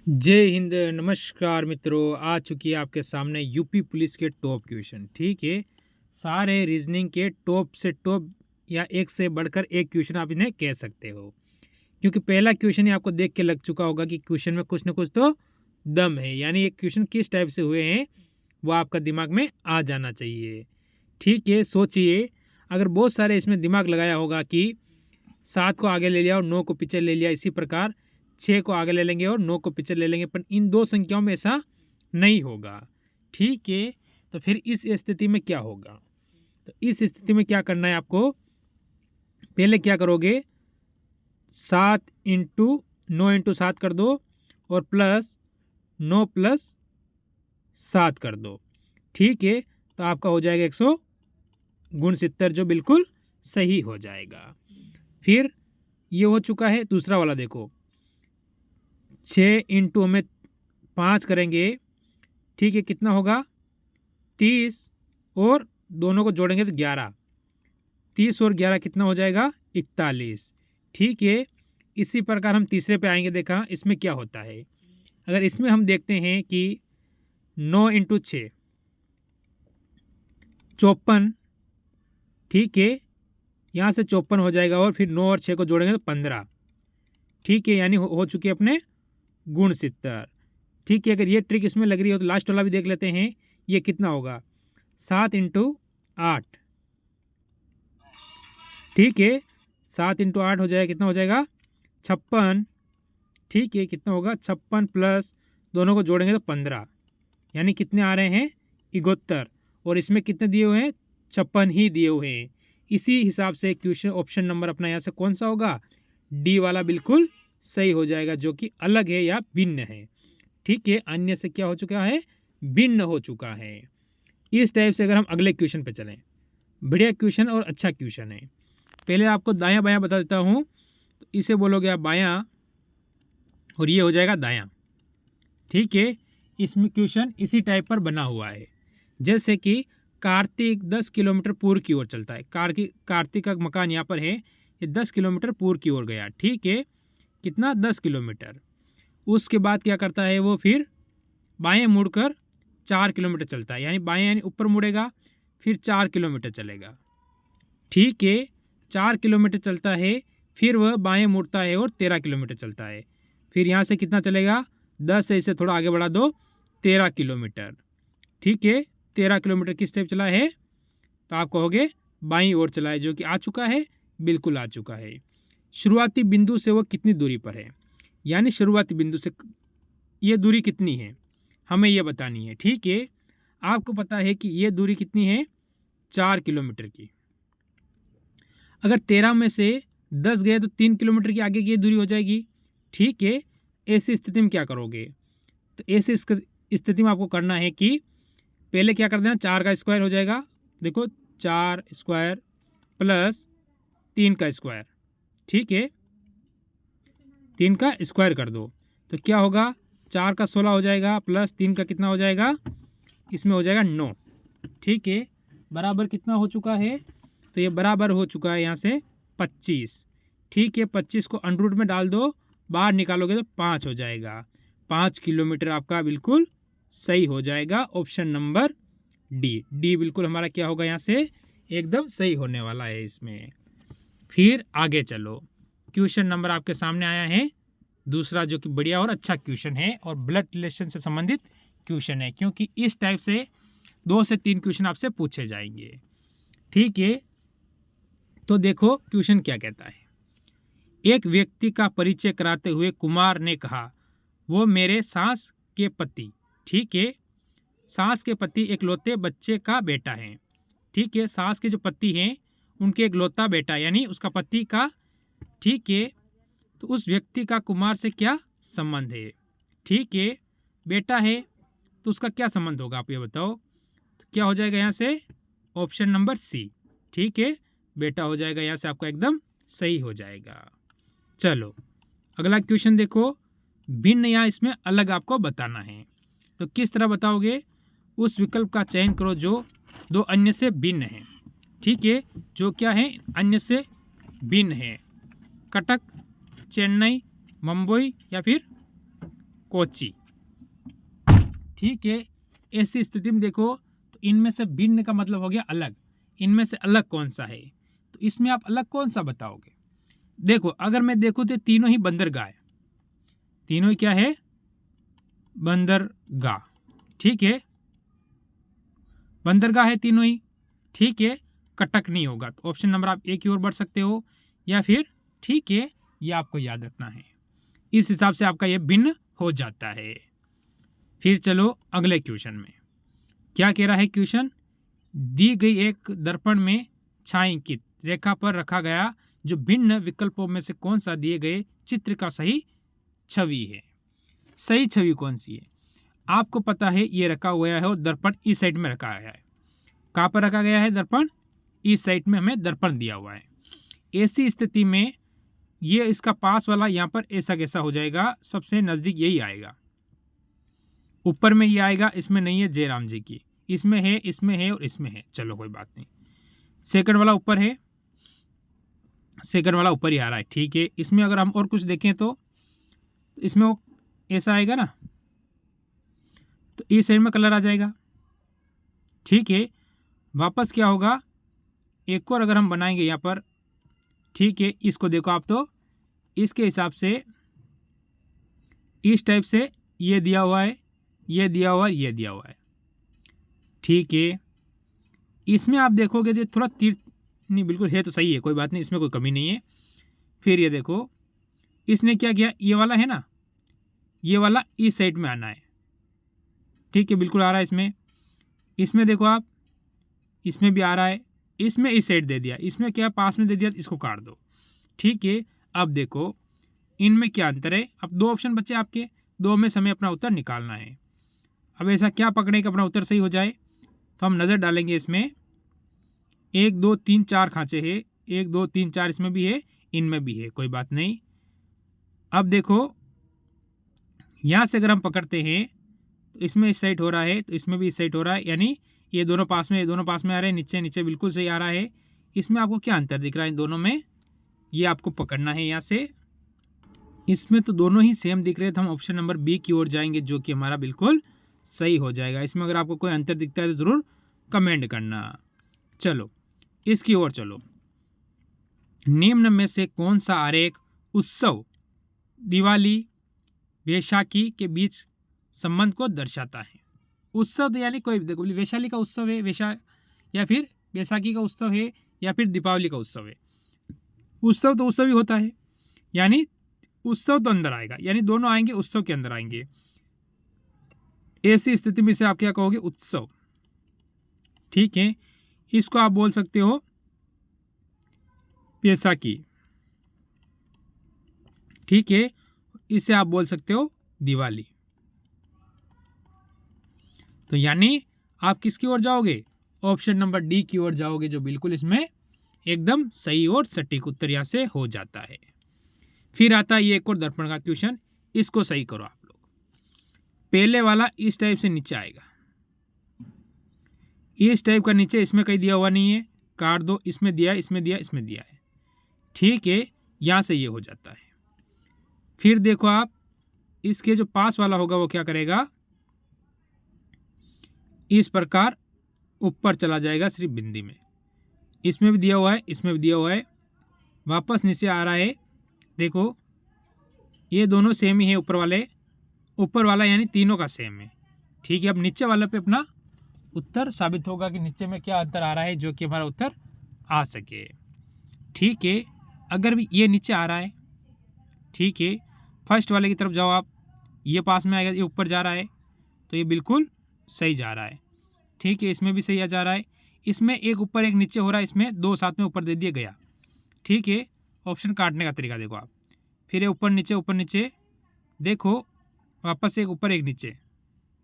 जय हिंद, नमस्कार मित्रों। आ चुकी है आपके सामने यूपी पुलिस के टॉप क्वेश्चन। ठीक है, सारे रीजनिंग के टॉप से टॉप या एक से बढ़कर एक क्वेश्चन आप इन्हें कह सकते हो, क्योंकि पहला क्वेश्चन ही आपको देख के लग चुका होगा कि क्वेश्चन में कुछ ना कुछ तो दम है, यानी ये क्वेश्चन किस टाइप से हुए हैं वो आपका दिमाग में आ जाना चाहिए। ठीक है, सोचिए, अगर बहुत सारे इसमें दिमाग लगाया होगा कि 7 को आगे ले लिया और 9 को पीछे ले लिया, इसी प्रकार 6 को आगे ले लेंगे और 9 को पीछे ले लेंगे, पर इन दो संख्याओं में ऐसा नहीं होगा। ठीक है, तो फिर इस स्थिति में क्या होगा? तो इस स्थिति में क्या करना है आपको? पहले क्या करोगे, 7 इंटू 9 इंटू 7 कर दो और प्लस 9 प्लस 7 कर दो। ठीक है, तो आपका हो जाएगा 169, जो बिल्कुल सही हो जाएगा। फिर ये हो चुका है। दूसरा वाला देखो, 6 इंटू हमें 5 करेंगे। ठीक है, कितना होगा? 30 और दोनों को जोड़ेंगे तो 11। 30 और 11 कितना हो जाएगा? 41। ठीक है, इसी प्रकार हम तीसरे पे आएंगे। देखा इसमें क्या होता है। अगर इसमें हम देखते हैं कि 9 इंटू 6 54। ठीक है, यहाँ से 54 हो जाएगा और फिर 9 और 6 को जोड़ेंगे तो 15। ठीक है, यानी हो चुके अपने गुण 70। ठीक है, अगर ये ट्रिक इसमें लग रही हो तो लास्ट वाला भी देख लेते हैं। ये कितना होगा? 7 इंटू 8। ठीक है, 7 इंटू 8 हो जाएगा, कितना हो जाएगा? 56। ठीक है, कितना होगा? 56 प्लस दोनों को जोड़ेंगे तो 15, यानी कितने आ रहे हैं? 71। और इसमें कितने दिए हुए हैं? 56 ही दिए हुए हैं। इसी हिसाब से क्वेश्चन ऑप्शन नंबर अपना यहाँ से कौन सा होगा? डी वाला बिल्कुल सही हो जाएगा, जो कि अलग है या भिन्न है। ठीक है, अन्य से क्या हो चुका है? भिन्न हो चुका है। इस टाइप से अगर हम अगले क्वेश्चन पे चलें, बढ़िया क्वेश्चन और अच्छा क्वेश्चन है। पहले आपको दायां बायां बता देता हूँ, तो इसे बोलोगे आप बायां और ये हो जाएगा दायां। ठीक है, इसमें क्वेश्चन इसी टाइप पर बना हुआ है, जैसे कि कार्तिक 10 किलोमीटर पूर्व की ओर चलता है। कार्तिक का मकान यहाँ पर है, ये 10 किलोमीटर पूर्व की ओर गया। ठीक है, कितना? 10 किलोमीटर। उसके बाद क्या करता है वो? फिर बाएं मुड़कर 4 किलोमीटर चलता है, यानी बाएं यानी ऊपर मुड़ेगा, फिर 4 किलोमीटर चलेगा। ठीक है, 4 किलोमीटर चलता है, फिर वह बाएं मुड़ता है और 13 किलोमीटर चलता है। फिर यहाँ से कितना चलेगा? 10 से इसे थोड़ा आगे बढ़ा दो, 13 किलोमीटर। ठीक है, 13 किलोमीटर किस तरफ चला है? तो आप कहोगे बाईं ओर चला है, जो कि आ चुका है, बिल्कुल आ चुका है। शुरुआती बिंदु से वो कितनी दूरी पर है, यानी शुरुआती बिंदु से ये दूरी कितनी है, हमें ये बतानी है। ठीक है, आपको पता है कि ये दूरी कितनी है? 4 किलोमीटर की। अगर 13 में से 10 गए तो 3 किलोमीटर की आगे की ये दूरी हो जाएगी। ठीक है, ऐसी स्थिति में क्या करोगे? तो ऐसी स्थिति में आपको करना है कि पहले क्या कर देना, 4 का स्क्वायर हो जाएगा। देखो, 4 स्क्वायर प्लस 3 का स्क्वायर। ठीक है, 3 का स्क्वायर कर दो तो क्या होगा? 4 का 16 हो जाएगा, प्लस 3 का कितना हो जाएगा? इसमें हो जाएगा 9। ठीक है, बराबर कितना हो चुका है? तो ये बराबर हो चुका है यहाँ से 25। ठीक है, 25 को अंडर रूट में डाल दो, बाहर निकालोगे तो 5 हो जाएगा। 5 किलोमीटर आपका बिल्कुल सही हो जाएगा। ऑप्शन नंबर डी बिल्कुल हमारा क्या होगा? यहाँ से एकदम सही होने वाला है इसमें। फिर आगे चलो, क्वेश्चन नंबर आपके सामने आया है दूसरा, जो कि बढ़िया और अच्छा क्वेश्चन है और ब्लड रिलेशन से संबंधित क्वेश्चन है, क्योंकि इस टाइप से 2 से 3 क्वेश्चन आपसे पूछे जाएंगे। ठीक है, तो देखो क्वेश्चन क्या कहता है। एक व्यक्ति का परिचय कराते हुए कुमार ने कहा, वो मेरे सास के पति। ठीक है, सास के पति एकलौते बच्चे का बेटा है। ठीक है, सास के जो पति हैं उनके एकलौता बेटा, यानी उसका पति का। ठीक है, तो उस व्यक्ति का कुमार से क्या संबंध है? ठीक है, बेटा है तो उसका क्या संबंध होगा, आप ये बताओ। तो क्या हो जाएगा यहाँ से? Option number C. ठीक है, बेटा हो जाएगा यहाँ से, आपका एकदम सही हो जाएगा। चलो अगला क्वेश्चन देखो, भिन्न या इसमें अलग आपको बताना है। तो किस तरह बताओगे? उस विकल्प का चयन करो जो 2 अन्य से भिन्न है। ठीक है, जो क्या है? अन्य से भिन्न है। कटक, चेन्नई, मुंबई या फिर कोची। ठीक है, ऐसी स्थिति में देखो तो इनमें से भिन्न का मतलब हो गया अलग, इनमें से अलग कौन सा है, तो इसमें आप अलग कौन सा बताओगे। देखो अगर मैं देखूँ तो तीनों ही बंदरगाह है, तीनों ही क्या है, बंदरगाह। ठीक है, बंदरगाह है तीनों ही। ठीक है, कटक नहीं होगा, तो ऑप्शन नंबर आप एक की ओर बढ़ सकते हो या फिर, ठीक है, ये आपको याद रखना है, इस हिसाब से आपका ये भिन्न हो जाता है। फिर चलो अगले क्वेश्चन में, क्या कह रहा है क्वेश्चन, दी गई एक दर्पण में छायांकित रेखा पर रखा गया जो भिन्न विकल्पों में से कौन सा दिए गए चित्र का सही छवि है। सही छवि कौन सी है, आपको पता है ये रखा हुआ है और दर्पण इस साइड में रखा गया है। कहाँ पर रखा गया है दर्पण, इस साइड में हमें दर्पण दिया हुआ है। ऐसी स्थिति में ये इसका पास वाला यहाँ पर ऐसा कैसा हो जाएगा, सबसे नज़दीक यही आएगा, ऊपर में ये आएगा, इसमें नहीं है जयराम जी की, इसमें है, इसमें है और इसमें है, चलो कोई बात नहीं। सेकंड वाला ऊपर है, सेकंड वाला ऊपर ही आ रहा है। ठीक है, इसमें अगर हम और कुछ देखें तो इसमें वो ऐसा आएगा ना, तो इस साइड में कलर आ जाएगा। ठीक है, वापस क्या होगा, एक और अगर हम बनाएंगे यहाँ पर, ठीक है, इसको देखो आप, तो इसके हिसाब से इस टाइप से ये दिया हुआ है, ये दिया हुआ है, ये दिया हुआ है। ठीक है, इसमें आप देखोगे तो थोड़ा तीर नहीं, बिल्कुल है तो सही है, कोई बात नहीं, इसमें कोई कमी नहीं है। फिर ये देखो इसने क्या किया, ये वाला है ना, ये वाला इस साइड में आना है। ठीक है, बिल्कुल आ रहा है इसमें, इसमें देखो आप, इसमें भी आ रहा है, इसमें इस साइड दे दिया, इसमें क्या पास में दे दिया, इसको काट दो। ठीक है, अब देखो इनमें क्या अंतर है, अब दो ऑप्शन बचे आपके, दो में से हमें अपना उत्तर निकालना है। अब ऐसा क्या पकड़े कि अपना उत्तर सही हो जाए, तो हम नज़र डालेंगे इसमें, 1 2 3 4 खांचे हैं, 1 2 3 4 इसमें भी है, इनमें भी है, कोई बात नहीं। अब देखो यहाँ से अगर हम पकड़ते हैं तो इसमें इस साइड हो रहा है, तो इसमें भी इस साइड हो रहा है, यानी ये दोनों पास में, ये दोनों पास में आ रहे हैं, नीचे नीचे बिल्कुल सही आ रहा है। इसमें आपको क्या अंतर दिख रहा है इन दोनों में, ये आपको पकड़ना है यहाँ से। इसमें तो दोनों ही सेम दिख रहे हैं, तो हम ऑप्शन नंबर बी की ओर जाएंगे, जो कि हमारा बिल्कुल सही हो जाएगा। इसमें अगर आपको कोई अंतर दिखता है तो ज़रूर कमेंट करना। चलो इसकी ओर चलो, निम्न में से कौन सा आरेख उत्सव, दिवाली, वैशाखी के बीच संबंध को दर्शाता है। उत्सव तो यानी कोई देखो, वैशाली का उत्सव है, या फिर वैशाखी का उत्सव है, या फिर दीपावली का उत्सव है। उत्सव तो उत्सव ही होता है, यानी उत्सव तो अंदर आएगा, यानी दोनों आएंगे उत्सव के अंदर आएंगे। ऐसी स्थिति में से आप क्या कहोगे, उत्सव। ठीक है, इसको आप बोल सकते हो वैशाखी। ठीक है, इसे आप बोल सकते हो दिवाली। तो यानी आप किसकी ओर जाओगे, ऑप्शन नंबर डी की ओर जाओगे, जो बिल्कुल इसमें एकदम सही और सटीक उत्तर यहाँ से हो जाता है। फिर आता है ये एक और दर्पण का क्वेश्चन, इसको सही करो आप लोग। पहले वाला इस टाइप से नीचे आएगा, इस टाइप का नीचे, इसमें कहीं दिया हुआ नहीं है, काट दो, इसमें दिया, इसमें दिया, इसमें दिया है। ठीक है, यहाँ से ये हो जाता है। फिर देखो आप, इसके जो पास वाला होगा वो क्या करेगा, इस प्रकार ऊपर चला जाएगा सिर्फ बिंदी में, इसमें भी दिया हुआ है, इसमें भी दिया हुआ है, वापस नीचे आ रहा है। देखो ये दोनों सेम ही है, ऊपर वाला यानी तीनों का सेम है। ठीक है, अब नीचे वाले पे अपना उत्तर साबित होगा कि नीचे में क्या अंतर आ रहा है, जो कि हमारा उत्तर आ सके। ठीक है, अगर भी ये नीचे आ रहा है, ठीक है, फर्स्ट वाले की तरफ जाओ आप, ये पास में आएगा, ये ऊपर जा रहा है, तो ये बिल्कुल सही जा रहा है। ठीक है, इसमें भी सही आ जा रहा है, इसमें एक ऊपर एक नीचे हो रहा है, इसमें दो साथ में ऊपर दे दिया गया। ठीक है, ऑप्शन काटने का तरीका देखो आप, फिर ये ऊपर नीचे देखो, वापस से एक ऊपर एक नीचे,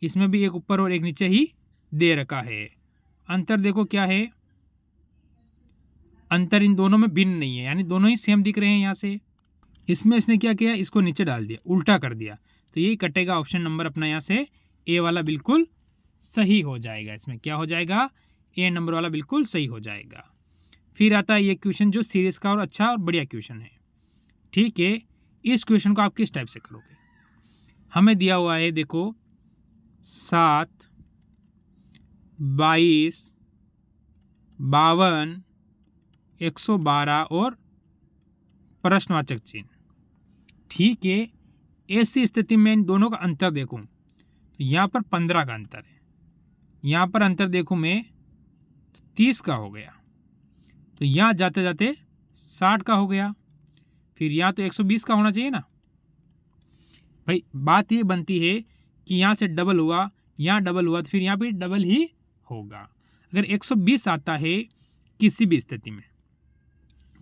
इसमें भी एक ऊपर और एक नीचे ही दे रखा है। अंतर देखो क्या है, अंतर इन दोनों में भिन्न नहीं है, यानी दोनों ही सेम दिख रहे हैं यहाँ से। इसमें इसने क्या किया, इसको नीचे डाल दिया, उल्टा कर दिया, तो यही कटेगा ऑप्शन नंबर अपना यहाँ से ए वाला बिल्कुल सही हो जाएगा। इसमें क्या हो जाएगा, ए नंबर वाला बिल्कुल सही हो जाएगा। फिर आता है ये क्वेश्चन जो सीरीज का और अच्छा और बढ़िया क्वेश्चन है। ठीक है, इस क्वेश्चन को आप किस टाइप से करोगे, हमें दिया हुआ है देखो 7, 22, 52, 112 और प्रश्नवाचक चिन्ह। ठीक है, ऐसी स्थिति में इन दोनों का अंतर देखूं तो यहाँ पर 15 का अंतर है, यहाँ पर अंतर देखूं मैं 30 का हो गया, तो यहाँ जाते जाते 60 का हो गया, फिर यहाँ तो 120 का होना चाहिए ना भाई। बात ये बनती है कि यहाँ से डबल हुआ, यहाँ डबल हुआ, तो फिर यहाँ भी डबल ही होगा अगर 120 आता है किसी भी स्थिति में।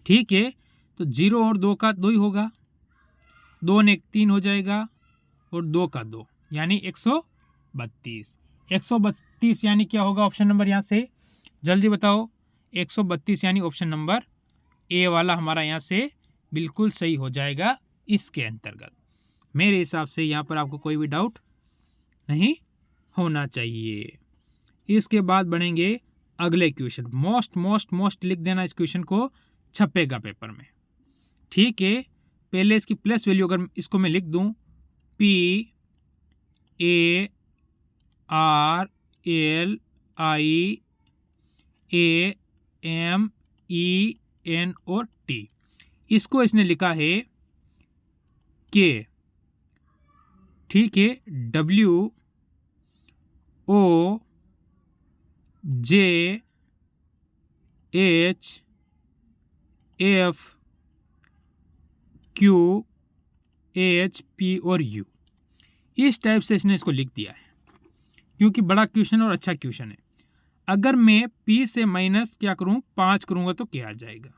ठीक है, तो 0 और 2 का 2 ही होगा, 2 ने 3 हो जाएगा और 2 का 2 यानी 132। 132 यानी क्या होगा ऑप्शन नंबर, यहाँ से जल्दी बताओ। 132 यानी ऑप्शन नंबर ए वाला हमारा यहाँ से बिल्कुल सही हो जाएगा इसके अंतर्गत। मेरे हिसाब से यहाँ पर आपको कोई भी डाउट नहीं होना चाहिए। इसके बाद बढ़ेंगे अगले क्वेश्चन। मोस्ट लिख देना इस क्वेश्चन को, छपेगा पेपर में। ठीक है, पहले इसकी प्लस वैल्यू अगर इसको मैं लिख दूं PARLIAMENOT, इसको इसने लिखा है के। ठीक है, WOJHFQHP और U, इस टाइप से इसने इसको लिख दिया है क्योंकि बड़ा क्वेश्चन और अच्छा क्वेश्चन है। अगर मैं P से माइनस क्या करूं 5 करूंगा तो क्या आ जाएगा,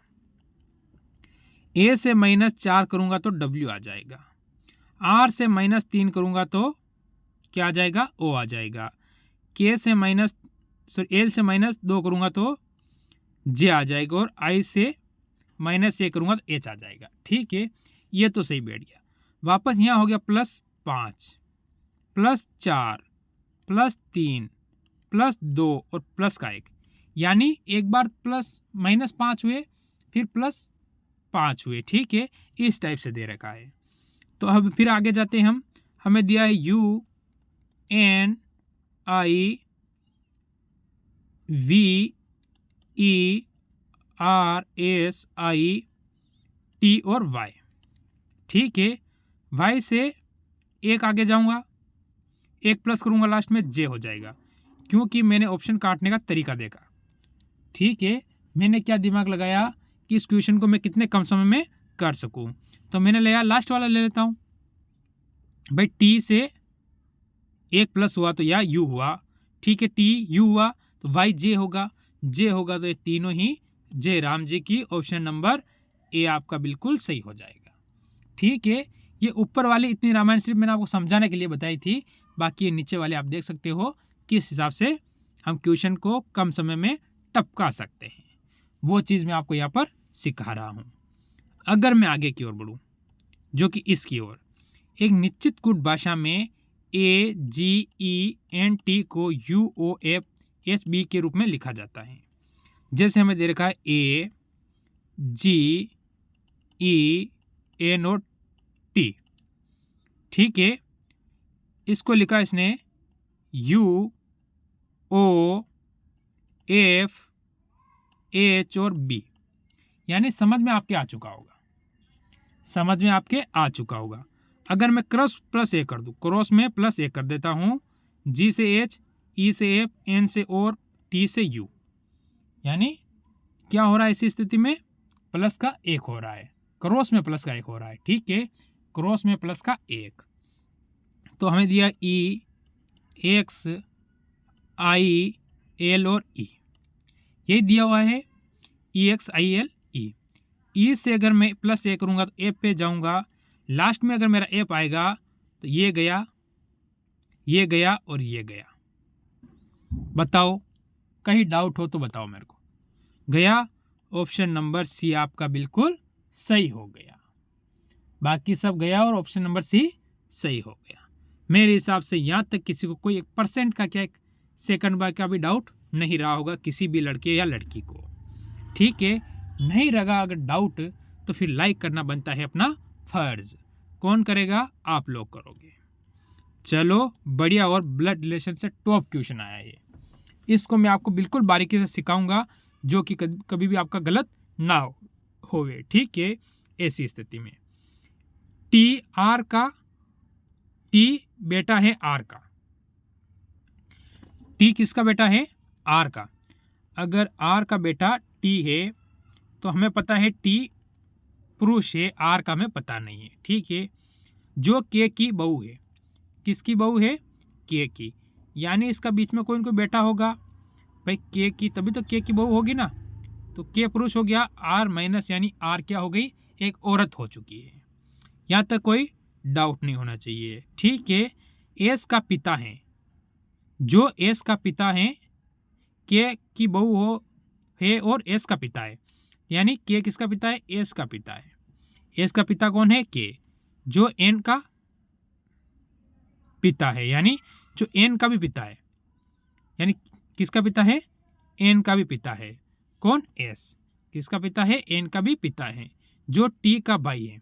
A से माइनस 4 करूंगा तो W आ जाएगा, R से माइनस 3 करूंगा तो क्या आ जाएगा, O आ जाएगा, L से माइनस 2 करूंगा तो J आ जाएगा और I से माइनस 1 करूंगा तो H आ जाएगा। ठीक है, ये तो सही बैठ गया। वापस यहाँ हो गया +5, +4, +3, +2 और +1, यानी एक बार -5 हुए फिर +5 हुए। ठीक है, इस टाइप से दे रखा है। तो अब फिर आगे जाते हैं हम। हमें दिया है UNIVERSIT और Y। ठीक है, Y से एक आगे जाऊंगा, एक प्लस करूंगा लास्ट में J हो जाएगा क्योंकि मैंने ऑप्शन काटने का तरीका देखा। ठीक है, मैंने क्या दिमाग लगाया कि इस क्वेश्चन को मैं कितने कम समय में कर सकूं, तो मैंने लिया लास्ट वाला ले लेता हूं भाई। T से एक प्लस हुआ तो या U हुआ। ठीक है, T U हुआ तो Y J होगा, J होगा तो ये तीनों ही जय राम जी की, ऑप्शन नंबर ए आपका बिल्कुल सही हो जाएगा। ठीक है, ये ऊपर वाली इतनी रामायण सिर्फ मैंने आपको समझाने के लिए बताई थी, बाकी ये नीचे वाले आप देख सकते हो किस हिसाब से हम क्वेश्चन को कम समय में टपका सकते हैं, वो चीज़ मैं आपको यहाँ पर सिखा रहा हूँ। अगर मैं आगे की ओर बढ़ूँ जो कि इसकी ओर, एक निश्चित कूट भाषा में AGENT को UOFHB के रूप में लिखा जाता है। जैसे हमें दे रखा है AGENOT। ठीक है, इसको लिखा इसने UOFH और B, यानी समझ में आपके आ चुका होगा। अगर मैं क्रॉस +A कर दूं, क्रॉस में +A कर देता हूं, G से H, E से F, N से और T से U, यानी क्या हो रहा है इसी स्थिति में प्लस का 1 हो रहा है, क्रॉस में प्लस का 1 हो रहा है। ठीक है, क्रॉस में प्लस का 1, तो हमें दिया E X I L और E, यही दिया हुआ है EXIL E। E से अगर मैं +A करूंगा तो F पे जाऊंगा, लास्ट में अगर मेरा F आएगा तो ये गया और ये गया। बताओ, कहीं डाउट हो तो बताओ मेरे को। गया, ऑप्शन नंबर सी आपका बिल्कुल सही हो गया, बाकी सब गया और ऑप्शन नंबर सी सही हो गया। मेरे हिसाब से यहाँ तक किसी को कोई 1% का क्या सेकंड बार का भी डाउट नहीं रहा होगा किसी भी लड़के या लड़की को। ठीक है, नहीं रहा अगर डाउट तो फिर लाइक करना बनता है अपना फर्ज। कौन करेगा? आप लोग करोगे। चलो बढ़िया, और ब्लड रिलेशन से टॉप क्वेश्चन आया है। इसको मैं आपको बिल्कुल बारीकी से सिखाऊंगा, जो कि कभी भी आपका गलत ना होवे, ठीक है। ऐसी स्थिति में टी आर का, टी बेटा है आर का, टी किसका बेटा है? आर का। अगर आर का बेटा टी है तो हमें पता है टी पुरुष है, आर का हमें पता नहीं है, ठीक है। जो के की बहू है, किसकी बहू है? के की, यानी इसका बीच में कोई न कोई बेटा होगा भाई, के की, तभी तो के की बहू होगी ना। तो के पुरुष हो गया, आर माइनस, यानी आर क्या हो गई? एक औरत हो चुकी है। यहाँ तक कोई डाउट नहीं होना चाहिए, ठीक है। एस का पिता है, जो एस का पिता है, के की बहू हो है और एस का पिता है, यानी के किसका पिता है? एस का पिता है। एस का पिता कौन है? के, जो एन का पिता है, यानी जो एन का भी पिता है, यानी किसका पिता है? एन का भी पिता है। कौन? एस। किसका पिता है? एन का भी पिता है। जो टी का भाई है,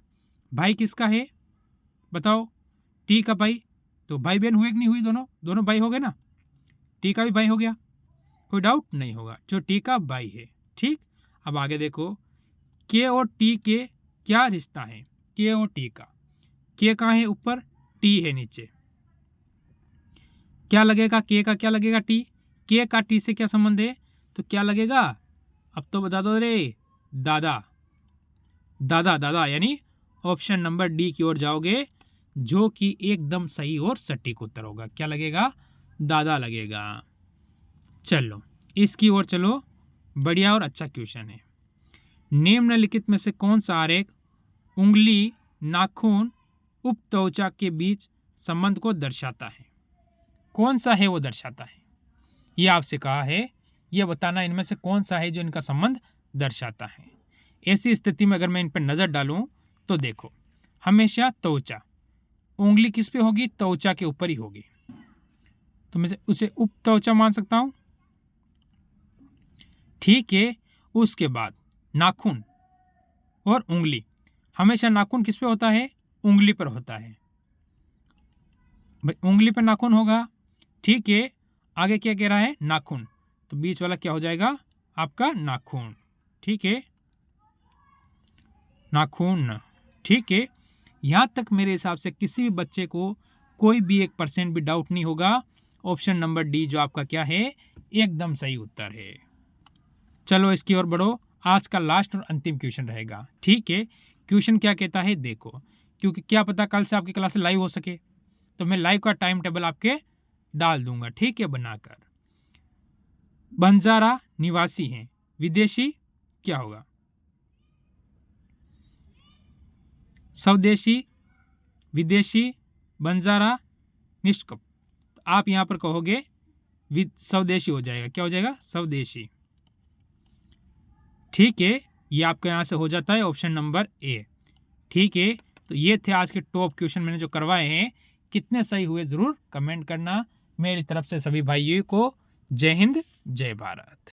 भाई किसका है बताओ? टी का भाई। तो भाई बहन हुए कि नहीं हुई? दोनों भाई हो गए ना, टी का भी भाई हो गया, कोई डाउट नहीं होगा, जो टी का भाई है, ठीक। अब आगे देखो, के और टी के क्या रिश्ता है? के और टी का, के कहाँ है? ऊपर, टी है नीचे। क्या लगेगा? के का क्या लगेगा? टी। के का टी से क्या संबंध है? तो क्या लगेगा? अब तो बता दो रे, दादा। दादा, दादा, यानी ऑप्शन नंबर डी की ओर जाओगे, जो कि एकदम सही और सटीक उत्तर होगा। क्या लगेगा? दादा लगेगा। चलो इसकी ओर चलो, बढ़िया और अच्छा क्वेश्चन है। निम्नलिखित में से कौन सा आरेख उंगली, नाखून, उपत्वचा के बीच संबंध को दर्शाता है? कौन सा है वो दर्शाता है? ये आपसे कहा है, ये बताना इनमें से कौन सा है जो इनका संबंध दर्शाता है। ऐसी स्थिति में अगर मैं इन पर नजर डालूं तो देखो, हमेशा त्वचा, उंगली किस पे होगी? त्वचा के ऊपर ही होगी, तो मैं उसे उपत्वचा मान सकता हूं, ठीक है। उसके बाद नाखून और उंगली, हमेशा नाखून किस पे होता है? उंगली पर होता है भाई, उंगली पर नाखून होगा, ठीक है। आगे क्या कह रहा है? नाखून, तो बीच वाला क्या हो जाएगा? आपका नाखून, ठीक है, नाखून, ठीक है। यहां तक मेरे हिसाब से किसी भी बच्चे को कोई भी 1% भी डाउट नहीं होगा। ऑप्शन नंबर डी जो आपका क्या है? एकदम सही उत्तर है। चलो इसकी ओर बढ़ो, आज का लास्ट और अंतिम क्वेश्चन रहेगा, ठीक है। क्वेश्चन क्या कहता है देखो, क्योंकि क्या पता कल से आपकी क्लास लाइव हो सके, तो मैं लाइव का टाइम टेबल आपके डाल दूंगा, ठीक है, बनाकर। बंजारा निवासी हैं, विदेशी क्या होगा? स्वदेशी, विदेशी, बंजारा, निष्कप। तो आप यहां पर कहोगे स्वदेशी हो जाएगा। क्या हो जाएगा? स्वदेशी, ठीक है। ये आपके यहां से हो जाता है ऑप्शन नंबर ए, ठीक है। तो ये थे आज के टॉप क्वेश्चन मैंने जो करवाए हैं, कितने सही हुए जरूर कमेंट करना। मेरी तरफ से सभी भाइयों को जय हिंद, जय भारत।